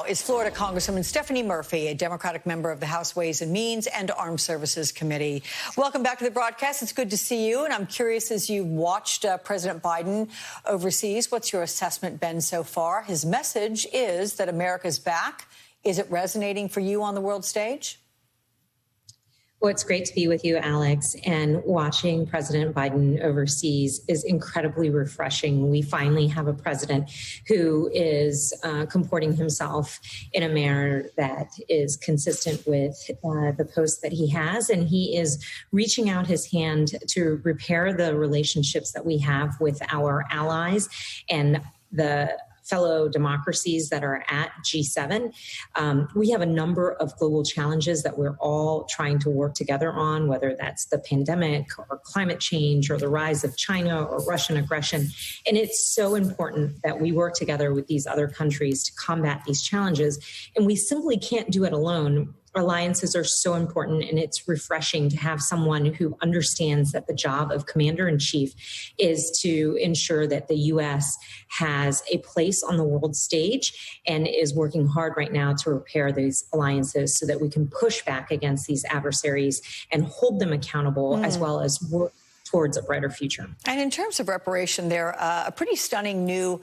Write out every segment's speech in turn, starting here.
now is Florida Congresswoman Stephanie Murphy, a Democratic member of the House Ways and Means and Armed Services Committee. Welcome back to the broadcast. It's good to see you. And I'm curious, as you watched President Biden overseas, what's your assessment been so far? His message is that America's back. Is it resonating for you on the world stage? Well, it's great to be with you, Alex, and watching President Biden overseas is incredibly refreshing. We finally have a president who is comporting himself in a manner that is consistent with the post that he has, and he is reaching out his hand to repair the relationships that we have with our allies and the fellow democracies that are at G7. We have a number of global challenges that we're all trying to work together on, whether that's the pandemic or climate change or the rise of China or Russian aggression. And it's so important that we work together with these other countries to combat these challenges. And we simply can't do it alone. Alliances are so important, and it's refreshing to have someone who understands that the job of commander-in-chief is to ensure that the U.S. has a place on the world stage and is working hard right now to repair these alliances so that we can push back against these adversaries and hold them accountable, as well as work towards a brighter future. And in terms of reparation, there a pretty stunning new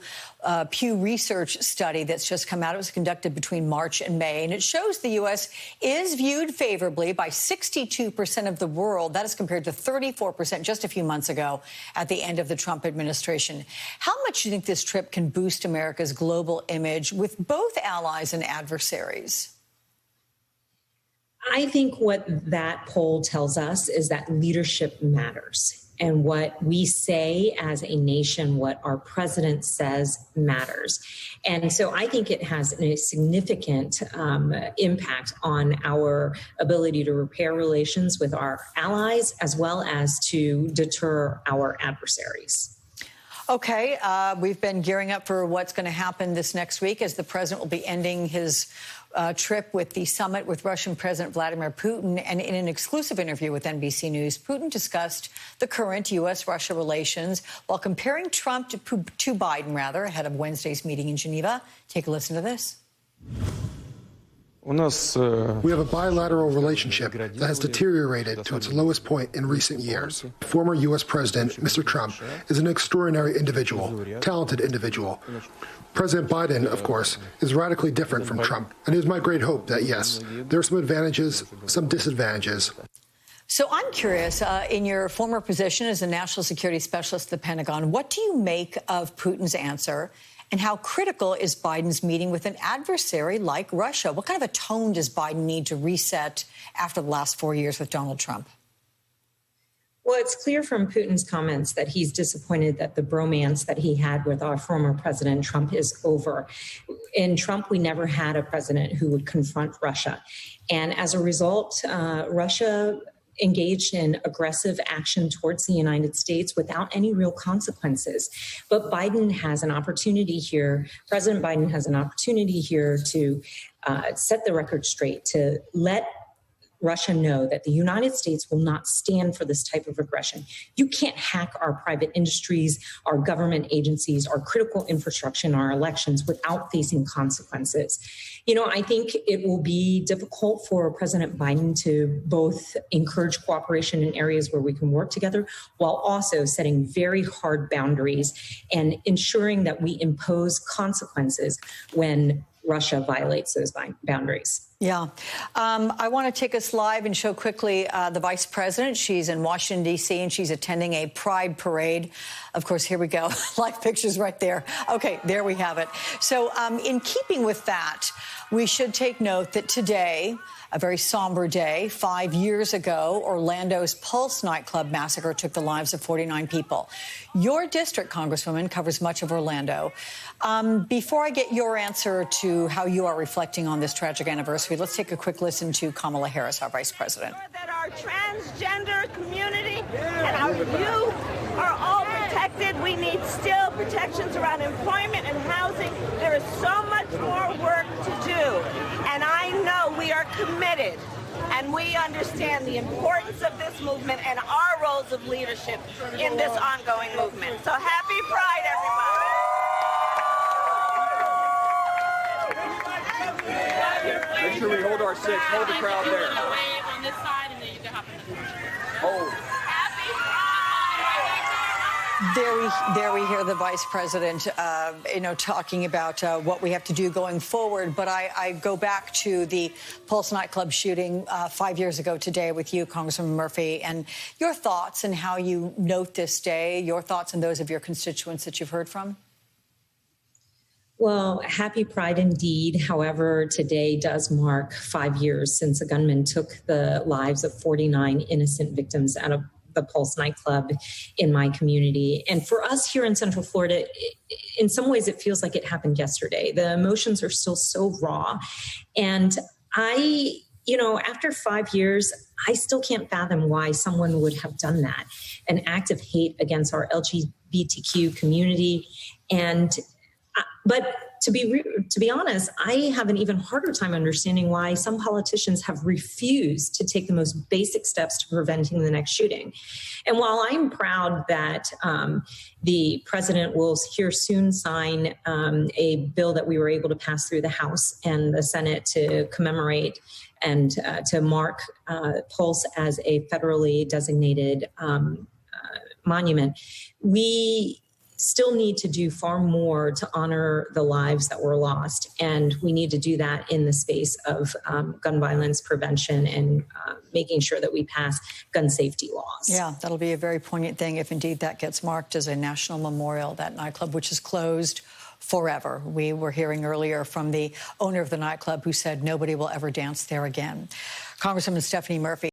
Pew Research study that's just come out. It was conducted between March and May, and it shows the U.S. is viewed favorably by 62% of the world. That is compared to 34% just a few months ago at the end of the Trump administration. How much do you think this trip can boost America's global image with both allies and adversaries? I think what that poll tells us is that leadership matters. And what we say as a nation, what our president says matters. And so I think it has a significant impact on our ability to repair relations with our allies, as well as to deter our adversaries. Okay, we've been gearing up for what's going to happen this next week as the president will be ending his trip with the summit with Russian President Vladimir Putin. And in an exclusive interview with NBC News, Putin discussed the current U.S.-Russia relations while comparing Trump to Biden, ahead of Wednesday's meeting in Geneva. Take a listen to this. We have a bilateral relationship that has deteriorated to its lowest point in recent years. Former U.S. President, Mr. Trump, is an extraordinary individual, talented individual. President Biden, of course, is radically different from Trump. And it is my great hope that, yes, there are some advantages, some disadvantages. So I'm curious, in your former position as a national security specialist at the Pentagon, what do you make of Putin's answer? And how critical is Biden's meeting with an adversary like Russia? What kind of a tone does Biden need to reset after the last 4 years with Donald Trump? Well, it's clear from Putin's comments that he's disappointed that the bromance that he had with our former president, Trump, is over. In Trump, we never had a president who would confront Russia. And as a result, Russia engaged in aggressive action towards the United States without any real consequences. But Biden has an opportunity here. President Biden has an opportunity here to set the record straight, to let Russia know that the United States will not stand for this type of aggression. You can't hack our private industries, our government agencies, our critical infrastructure, and our elections without facing consequences. You know, I think it will be difficult for President Biden to both encourage cooperation in areas where we can work together while also setting very hard boundaries and ensuring that we impose consequences when Russia violates those boundaries. Yeah. I want to take us live and show quickly the vice president. She's in Washington, D.C., and she's attending a pride parade. Of course, here we go. Live pictures right there. OK, there we have it. So in keeping with that, we should take note that today, a very somber day, 5 years ago, Orlando's Pulse nightclub massacre took the lives of 49 people. Your district, Congresswoman, covers much of Orlando. Before I get your answer to how you are reflecting on this tragic anniversary, let's take a quick listen to Kamala Harris, our vice president. That our transgender community and our youth are all protected. We need still protections around employment and housing. There is so much more work to do. And I know we are committed and we understand the importance of this movement and our roles of leadership in this ongoing movement. So happy Pride, everybody. sure we hold our six. Hold the crowd there. Wave on this side, and then you can hop in the Hold. There we hear the vice president, talking about what we have to do going forward. But I go back to the Pulse nightclub shooting 5 years ago today with you, Congressman Murphy, and your thoughts and how you note this day, your thoughts and those of your constituents that you've heard from. Well, happy Pride indeed. However, today does mark 5 years since a gunman took the lives of 49 innocent victims out of the Pulse nightclub in my community. And for us here in Central Florida, in some ways it feels like it happened yesterday. The emotions are still so raw. And after 5 years, I still can't fathom why someone would have done that. An act of hate against our LGBTQ community. But to be honest, I have an even harder time understanding why some politicians have refused to take the most basic steps to preventing the next shooting. And while I'm proud that the president will here soon sign a bill that we were able to pass through the House and the Senate to commemorate and to mark Pulse as a federally designated monument, we still need to do far more to honor the lives that were lost. And we need to do that in the space of gun violence prevention and making sure that we pass gun safety laws. Yeah, that'll be a very poignant thing if indeed that gets marked as a national memorial, that nightclub, which is closed forever. We were hearing earlier from the owner of the nightclub who said nobody will ever dance there again. Congresswoman Stephanie Murphy.